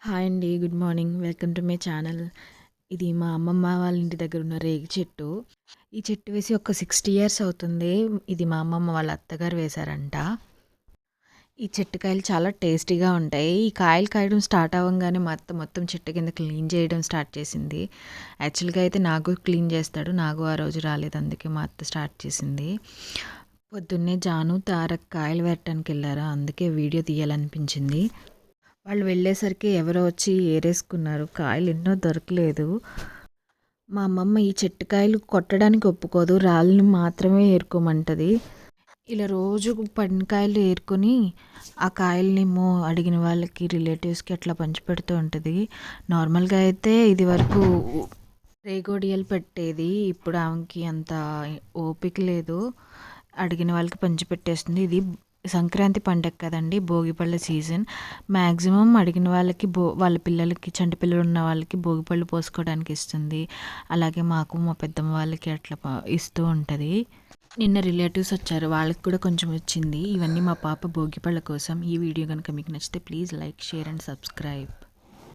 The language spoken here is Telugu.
హాయ్ అండి. Good morning. Welcome to my channel. ఇది మా అమ్మమ్మ వాళ్ళ ఇంటి దగ్గర ఉన్న రేగి చెట్టు. ఈ చెట్టు వేసి ఒక 60 ఇయర్స్ అవుతుంది. ఇది మా అమ్మమ్మ వాళ్ళ అత్తగారు వేశారంట. ఈ చెట్టు కాయలు చాలా టేస్టీగా ఉంటాయి. ఈ కాయలు కాయడం స్టార్ట్ అవ్వంగానే మా అత్త మొత్తం చెట్టు కింద క్లీన్ చేయడం స్టార్ట్ చేసింది. యాక్చువల్‌గా అయితే నాగు క్లీన్ చేస్తాడు. నాగు ఆ రోజు రాలేదు. అందుకే మా అత్త స్టార్ట్ చేసింది. పొద్దున్నే జాను, తారక్ కాయలు పెట్టడానికెళ్లారు. అందుకే వీడియో తీయాలనిపించింది. వాళ్ళు వెళ్ళేసరికి ఎవరో వచ్చి ఏరేసుకున్నారు. కాయలు ఎన్నో దొరకలేదు. మా అమ్మమ్మ ఈ చెట్టు కాయలు కొట్టడానికి ఒప్పుకోదు. రాళ్ళని మాత్రమే ఏరుకోమంటది. ఇలా రోజు పడిన కాయలు ఏరుకొని ఆ కాయలనేమో అడిగిన వాళ్ళకి, రిలేటివ్స్‌కి అట్లా పంచిపెడుతూ ఉంటది. నార్మల్‌గా అయితే ఇది వరకు రేగోడియాలు పెట్టేది. ఇప్పుడు ఆమెకి అంత ఓపిక లేదు. అడిగిన వాళ్ళకి పంచిపెట్టేస్తుంది. ఇది సంక్రాంతి పండగ కదండీ! భోగిపళ్ళ సీజన్. మ్యాక్సిమం అడిగిన వాళ్ళకి వాళ్ళ పిల్లలకి చంటి పిల్లలు ఉన్న వాళ్ళకి భోగిపళ్ళు పోసుకోవడానికి ఇస్తుంది. అలాగే మాకు మా పెద్దమ్మ వాళ్ళకి అట్లా ఇస్తూ ఉంటది. నిన్న రిలేటివ్స్ వచ్చారు. వాళ్ళకి కూడా కొంచెం ఇచ్చింది. ఇవన్నీ మా పాప భోగిపళ్ళ కోసం. ఈ వీడియో కనుక మీకు నచ్చితే please like, share and subscribe.